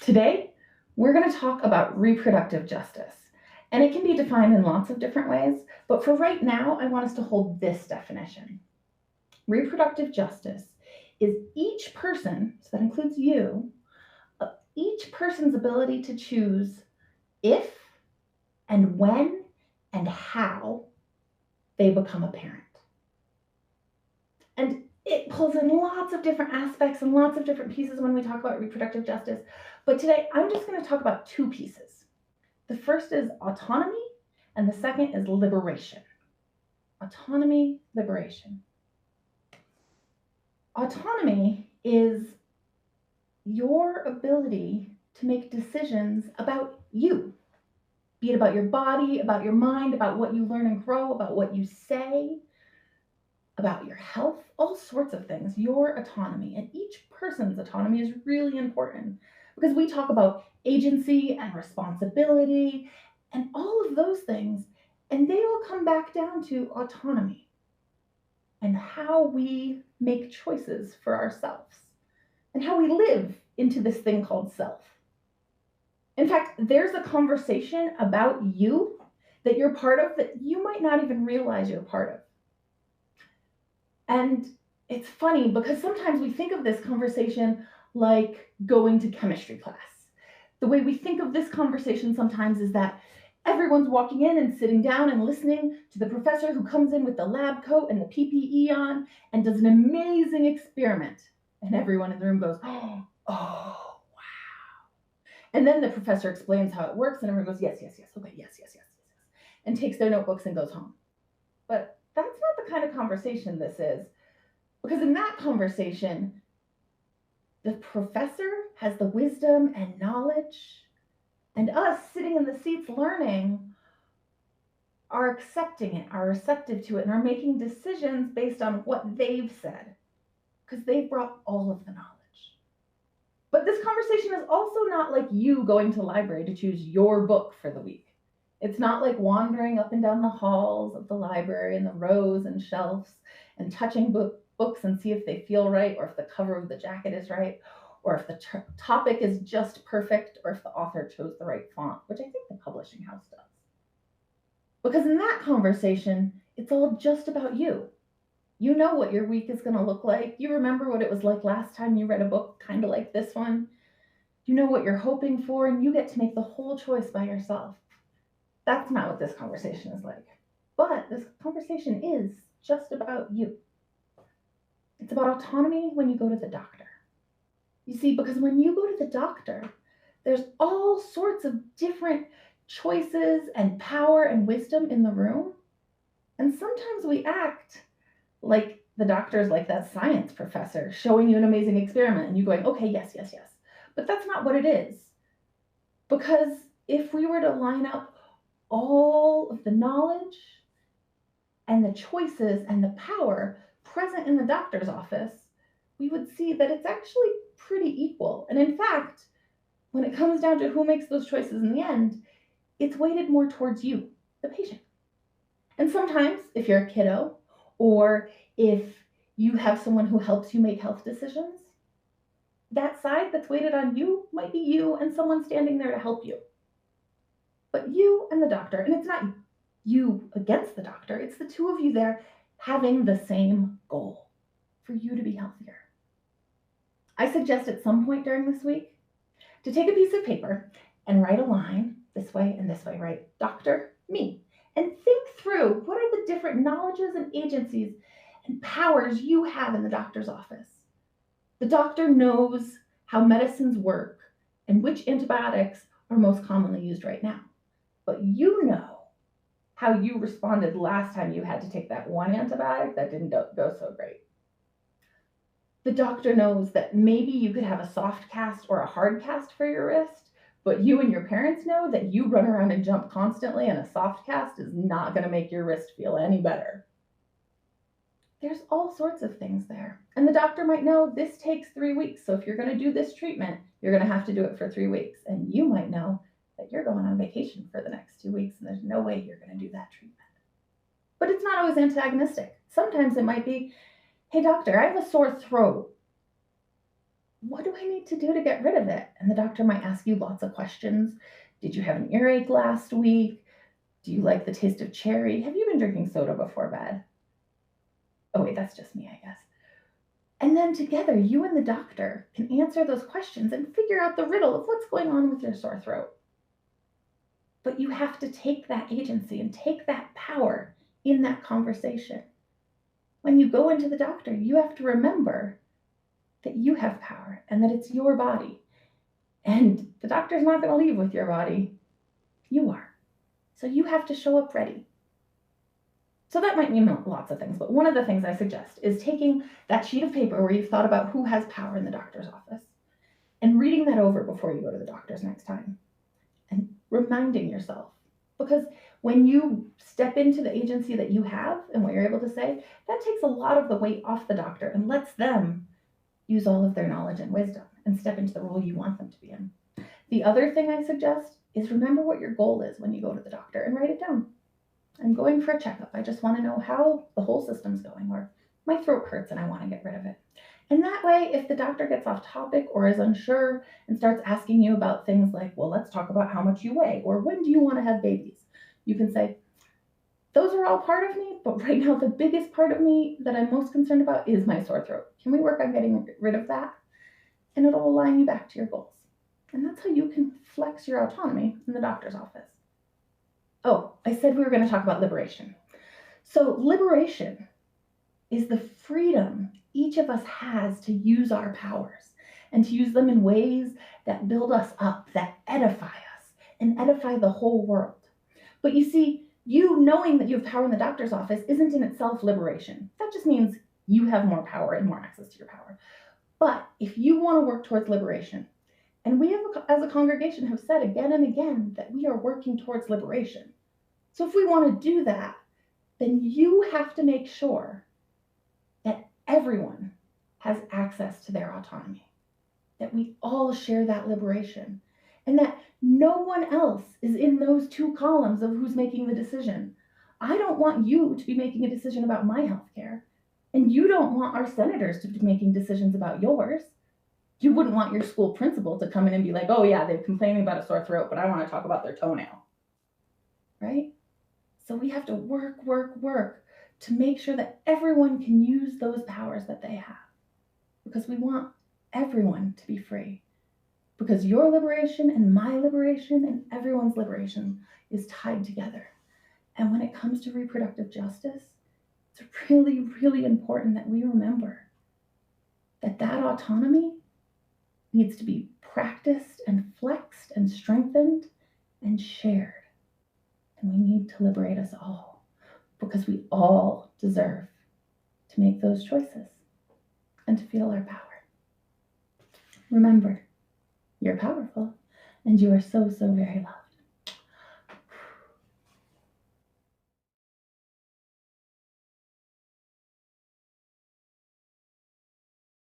Today, we're going to talk about reproductive justice. And it can be defined in lots of different ways, but for right now, I want us to hold this definition. Reproductive justice is each person, so that includes you, each person's ability to choose if and when and how they become a parent. And it pulls in lots of different aspects and lots of different pieces when we talk about reproductive justice. But today, I'm just going to talk about two pieces. The first is autonomy, and the second is liberation. Autonomy, liberation. Autonomy is your ability to make decisions about you, be it about your body, about your mind, about what you learn and grow, about what you say, about your health, all sorts of things, your autonomy. And each person's autonomy is really important because we talk about agency and responsibility and all of those things, and they all come back down to autonomy and how we make choices for ourselves and how we live into this thing called self. In fact, there's a conversation about you that you're part of that you might not even realize you're part of. And it's funny because sometimes we think of this conversation like going to chemistry class. The way we think of this conversation sometimes is that everyone's walking in and sitting down and listening to the professor who comes in with the lab coat and the PPE on and does an amazing experiment. And everyone in the room goes, oh, wow. And then the professor explains how it works and everyone goes, yes, okay, yes, and takes their notebooks and goes home. But that's not the kind of conversation this is, because in that conversation, the professor has the wisdom and knowledge, and us sitting in the seats learning are accepting it, are receptive to it, and are making decisions based on what they've said, because they've brought all of the knowledge. But this conversation is also not like you going to the library to choose your book for the week. It's not like wandering up and down the halls of the library and the rows and shelves and touching books and see if they feel right, or if the cover of the jacket is right, or if the topic is just perfect, or if the author chose the right font, which I think the publishing house does. Because in that conversation, it's all just about you. You know what your week is going to look like. You remember what it was like last time you read a book kind of like this one. You know what you're hoping for, and you get to make the whole choice by yourself. That's not what this conversation is like. But this conversation is just about you. It's about autonomy when you go to the doctor. You see, because when you go to the doctor, there's all sorts of different choices and power and wisdom in the room. And sometimes we act like the doctor's like that science professor showing you an amazing experiment and you going, okay, yes. But that's not what it is. Because if we were to line up all of the knowledge and the choices and the power present in the doctor's office, we would see that it's actually pretty equal. And in fact, when it comes down to who makes those choices in the end, it's weighted more towards you, the patient. And sometimes, if you're a kiddo, or if you have someone who helps you make health decisions, that side that's weighted on you might be you and someone standing there to help you. But you and the doctor, and it's not you against the doctor, it's the two of you there having the same goal, for you to be healthier. I suggest at some point during this week to take a piece of paper and write a line this way and this way, right? Doctor, me. And think through what are the different knowledges and agencies and powers you have in the doctor's office. The doctor knows how medicines work and which antibiotics are most commonly used right now. But you know how you responded last time you had to take that one antibiotic that didn't go so great. The doctor knows that maybe you could have a soft cast or a hard cast for your wrist, but you and your parents know that you run around and jump constantly, and a soft cast is not going to make your wrist feel any better. There's all sorts of things there. And the doctor might know this takes 3 weeks. So if you're going to do this treatment, you're going to have to do it for 3 weeks. And you might know that you're going on vacation for the next 2 weeks, and there's no way you're going to do that treatment. But it's not always antagonistic. Sometimes it might be, hey, doctor, I have a sore throat. what do I need to do to get rid of it? And the doctor might ask you lots of questions. Did you have an earache last week? Do you like the taste of cherry? Have you been drinking soda before bed? Oh, wait, that's just me, I guess. And then together, you and the doctor can answer those questions and figure out the riddle of what's going on with your sore throat. But you have to take that agency and take that power in that conversation. When you go into the doctor, you have to remember that you have power and that it's your body. And the doctor's not going to leave with your body. You are. So you have to show up ready. So that might mean lots of things, but one of the things I suggest is taking that sheet of paper where you've thought about who has power in the doctor's office and reading that over before you go to the doctor's next time and reminding yourself. Because when you step into the agency that you have and what you're able to say, that takes a lot of the weight off the doctor and lets them use all of their knowledge and wisdom and step into the role you want them to be in. The other thing I suggest is remember what your goal is when you go to the doctor and write it down. I'm going for a checkup. I just want to know how the whole system's going, or my throat hurts and I want to get rid of it. And that way, if the doctor gets off topic or is unsure and starts asking you about things like, well, let's talk about how much you weigh, or when do you want to have babies? You can say, those are all part of me, but right now the biggest part of me that I'm most concerned about is my sore throat. Can we work on getting rid of that? And it'll align you back to your goals. And that's how you can flex your autonomy in the doctor's office. Oh, I said we were going to talk about liberation. So liberation is the freedom each of us has to use our powers and to use them in ways that build us up, that edify us and edify the whole world. But you see, you knowing that you have power in the doctor's office isn't in itself liberation. That just means you have more power and more access to your power. But if you want to work towards liberation, and we have, as a congregation, have said again and again that we are working towards liberation. So if we want to do that, then you have to make sure that everyone has access to their autonomy, that we all share that liberation, and that no one else is in those two columns of who's making the decision. I don't want you to be making a decision about my health care, and you don't want our senators to be making decisions about yours. You wouldn't want your school principal to come in and be like, oh yeah, they're complaining about a sore throat, but I want to talk about their toenail, right? So we have to work to make sure that everyone can use those powers that they have, because we want everyone to be free, because your liberation and my liberation and everyone's liberation is tied together. And when it comes to reproductive justice, it's really, really important that we remember that that autonomy needs to be practiced and flexed and strengthened and shared. And we need to liberate us all, because we all deserve to make those choices and to feel our power. Remember, you're powerful and you are so, so very loved.